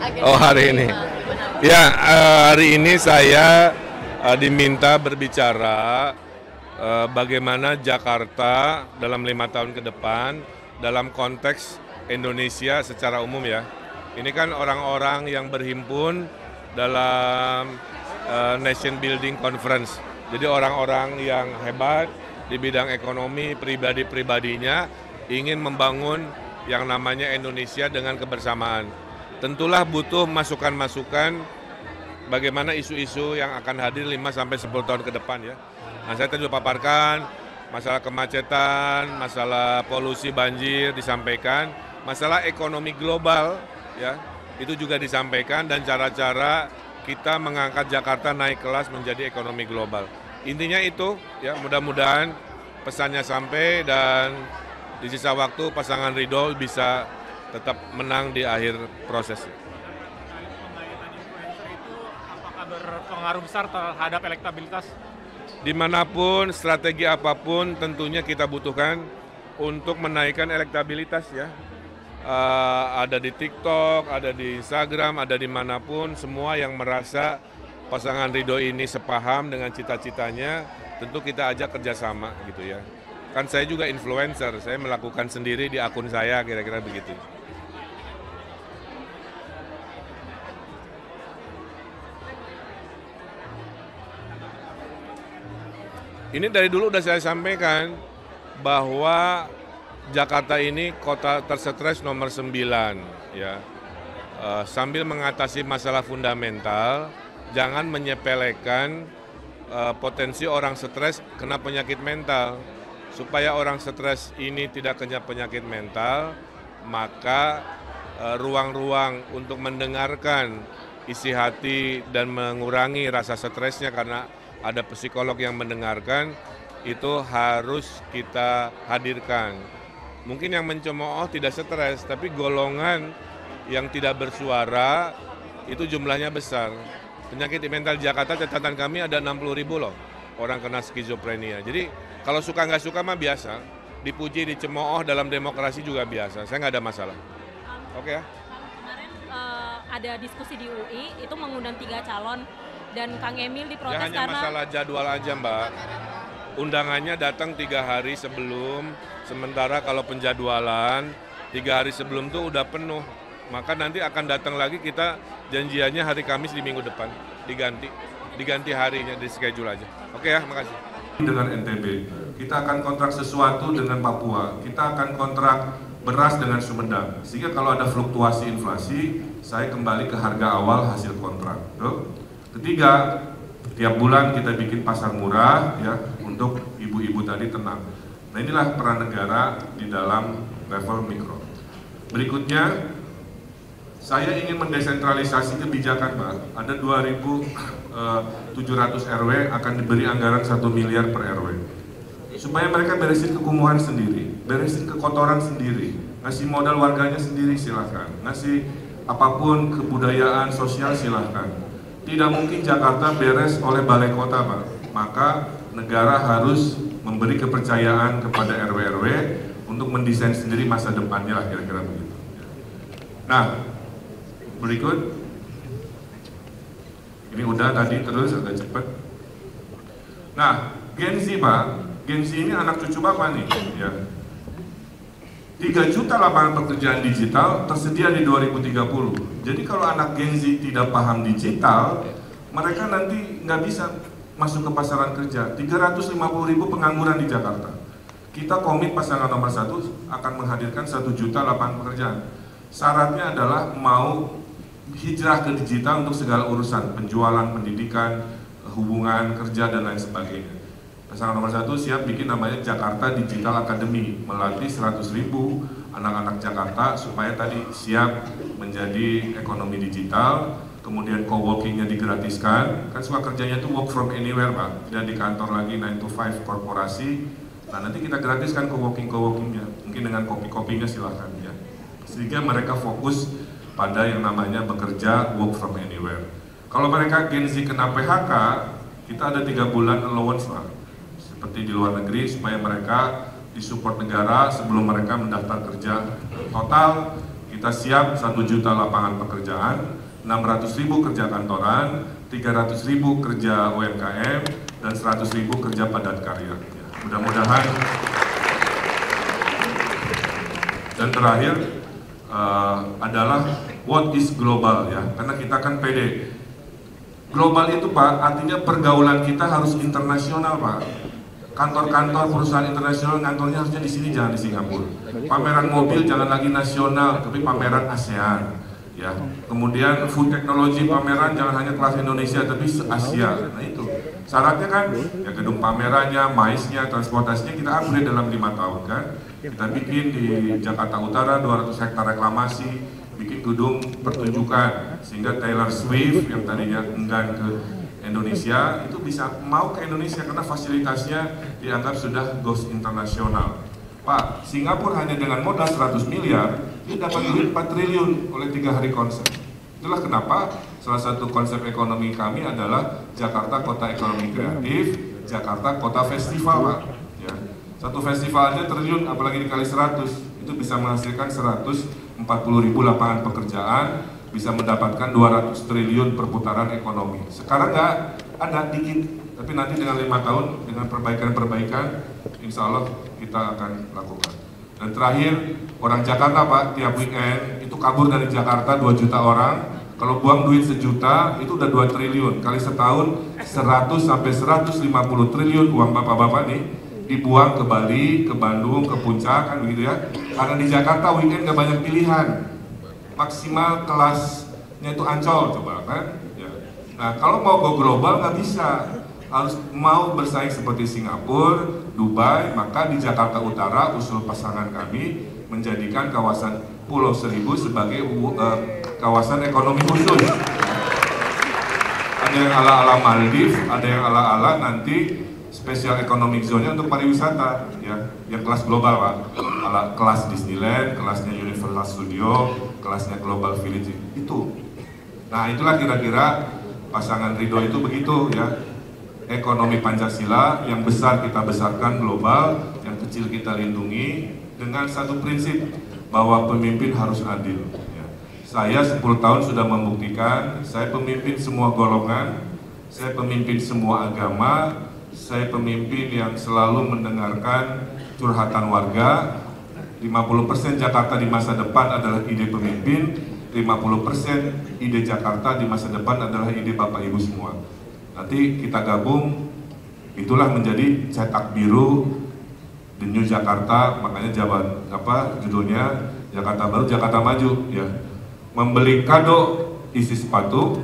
Oh, hari ini. Ya, hari ini saya diminta berbicara bagaimana Jakarta dalam 5 tahun ke depan dalam konteks Indonesia secara umum ya. Ini kan orang-orang yang berhimpun dalam Nation Building Conference. Jadi orang-orang yang hebat di bidang ekonomi, pribadi-pribadinya ingin membangun yang namanya Indonesia dengan kebersamaan. Tentulah butuh masukan-masukan bagaimana isu-isu yang akan hadir 5-10 tahun ke depan ya. Nah, saya tadi sudah paparkan masalah kemacetan, masalah polusi banjir disampaikan, masalah ekonomi global ya, itu juga disampaikan dan cara-cara kita mengangkat Jakarta naik kelas menjadi ekonomi global. Intinya itu ya, mudah-mudahan pesannya sampai dan di sisa waktu pasangan Ridho bisa tetap menang di akhir proses. Apakah berpengaruh besar terhadap elektabilitas? Dimanapun, strategi apapun tentunya kita butuhkan untuk menaikkan elektabilitas ya. Ada di TikTok, ada di Instagram, ada dimanapun, semua yang merasa pasangan Ridho ini sepaham dengan cita-citanya, tentu kita ajak kerjasama gitu ya. Kan saya juga influencer, saya melakukan sendiri di akun saya, kira-kira begitu. Ini dari dulu udah saya sampaikan bahwa Jakarta ini kota tersetres nomor 9 ya. Sambil mengatasi masalah fundamental, jangan menyepelekan potensi orang stres kena penyakit mental. Supaya orang stres ini tidak kena penyakit mental, maka ruang-ruang untuk mendengarkan isi hati dan mengurangi rasa stresnya karena ada psikolog yang mendengarkan, itu harus kita hadirkan. Mungkin yang mencemooh tidak stres, tapi golongan yang tidak bersuara itu jumlahnya besar. Penyakit mental Jakarta catatan kami ada 60.000 loh orang kena skizofrenia. Jadi kalau suka nggak suka mah biasa, dipuji, dicemooh dalam demokrasi juga biasa. Saya nggak ada masalah. Oke ya. Kemarin ada diskusi di UI itu mengundang 3 calon dan Kang Emil diprotes ya, hanya karena masalah jadwal aja Mbak. Undangannya datang 3 hari sebelum, sementara kalau penjadwalan 3 hari sebelum tuh udah penuh. Maka nanti akan datang lagi, kita janjiannya hari Kamis di minggu depan, diganti harinya, di schedule aja. Oke ya, makasih. Dengan NTB, kita akan kontrak sesuatu dengan Papua, kita akan kontrak beras dengan Sumedang, sehingga kalau ada fluktuasi inflasi, saya kembali ke harga awal hasil kontrak. Ketiga, tiap bulan kita bikin pasar murah ya untuk ibu-ibu tadi tenang. Nah, inilah peran negara di dalam level mikro. Berikutnya, saya ingin mendesentralisasi kebijakan, Pak. Ada 2.700 RW akan diberi anggaran 1 miliar per RW. Supaya mereka beresin kekumuhan sendiri, beresin kekotoran sendiri, ngasih modal warganya sendiri silahkan, ngasih apapun kebudayaan sosial silahkan. Tidak mungkin Jakarta beres oleh balai kota, Pak. Maka negara harus memberi kepercayaan kepada RW-RW untuk mendesain sendiri masa depannya lah, kira-kira begitu. Nah, berikut. Ini udah tadi, terus agak cepat. Nah, Gen Z Pak, Gen Z ini anak cucu Bapak nih ya. 3 juta lapangan pekerjaan digital tersedia di 2030. Jadi kalau anak Gen Z tidak paham digital, mereka nanti nggak bisa masuk ke pasaran kerja. 350.000 pengangguran di Jakarta. Kita komit pasangan nomor 1 akan menghadirkan 1 juta lapangan pekerjaan. Syaratnya adalah mau hijrah ke digital untuk segala urusan, penjualan, pendidikan, hubungan kerja dan lain sebagainya. Pasangan nomor 1 siap bikin namanya Jakarta Digital Academy, melatih 100.000 anak-anak Jakarta supaya tadi siap menjadi ekonomi digital. Kemudian co-workingnya digratiskan, kan semua kerjanya itu work from anywhere Pak, tidak di kantor lagi 9 to 5 korporasi. Nah, nanti kita gratiskan co-workingnya, mungkin dengan kopi-kopinya silahkan ya, sehingga mereka fokus pada yang namanya bekerja work from anywhere. Kalau mereka Gen Z kena PHK, kita ada 3 bulan allowance Pak, seperti di luar negeri, supaya mereka disupport negara sebelum mereka mendaftar kerja. Total Kita siap 1 juta lapangan pekerjaan, 600.000 kerja kantoran, 300.000 kerja UMKM, dan 100.000 kerja padat karya. Ya, mudah-mudahan. Dan terakhir adalah what is global ya, karena kita kan pede. Global itu Pak, artinya pergaulan kita harus internasional Pak. Kantor-kantor perusahaan internasional kantornya harusnya di sini, jangan di Singapura. Pameran mobil jangan lagi nasional, tapi pameran ASEAN. Ya, kemudian food technology pameran jangan hanya kelas Indonesia, tapi se-Asia. Nah itu syaratnya kan, ya gedung pamerannya, maisnya, transportasinya kita upgrade dalam 5 tahun kan. Kita bikin di Jakarta Utara 200 hektar reklamasi, bikin gedung pertunjukan sehingga Taylor Swift yang tadinya enggan ke Indonesia itu bisa mau ke Indonesia karena fasilitasnya dianggap sudah goes internasional. Pak, Singapura hanya dengan modal 100 miliar itu dapat duit 4 triliun oleh 3 hari konser. Itulah kenapa salah satu konsep ekonomi kami adalah Jakarta Kota Ekonomi Kreatif, Jakarta Kota Festival Pak. Ya. Satu festival aja triliun, apalagi dikali 100, itu bisa menghasilkan 140.000 lapangan pekerjaan, bisa mendapatkan 200 triliun perputaran ekonomi. Sekarang nggak ada, dikit, tapi nanti dengan 5 tahun dengan perbaikan-perbaikan, insya Allah kita akan lakukan. Dan terakhir, orang Jakarta Pak, tiap weekend itu kabur dari Jakarta 2 juta orang. Kalau buang duit 1 juta itu udah 2 triliun, kali setahun 100 sampai 150 triliun uang bapak-bapak nih dibuang ke Bali, ke Bandung, ke Puncak kan begitu ya. Karena di Jakarta weekend nggak banyak pilihan. Maksimal kelasnya itu Ancol coba kan ya. Nah kalau mau go global nggak bisa, harus mau bersaing seperti Singapura, Dubai, maka di Jakarta Utara usul pasangan kami menjadikan kawasan Pulau Seribu sebagai kawasan ekonomi khusus. Ada yang ala-ala Maldives, ada yang ala-ala nanti special economic zone-nya untuk pariwisata ya, yang kelas global Pak, kelas Disneyland, kelasnya Universal Studio, kelasnya Global Village itu. Nah itulah kira-kira pasangan Ridho itu begitu ya, ekonomi Pancasila yang besar kita besarkan global, yang kecil kita lindungi dengan satu prinsip bahwa pemimpin harus adil. Ya. Saya 10 tahun sudah membuktikan, saya pemimpin semua golongan, saya pemimpin semua agama. Saya pemimpin yang selalu mendengarkan curhatan warga. 50% Jakarta di masa depan adalah ide pemimpin, 50% ide Jakarta di masa depan adalah ide Bapak Ibu semua. Nanti kita gabung, itulah menjadi cetak biru The New Jakarta, makanya judulnya Jakarta Baru, Jakarta Maju ya. Membeli kado isi sepatu,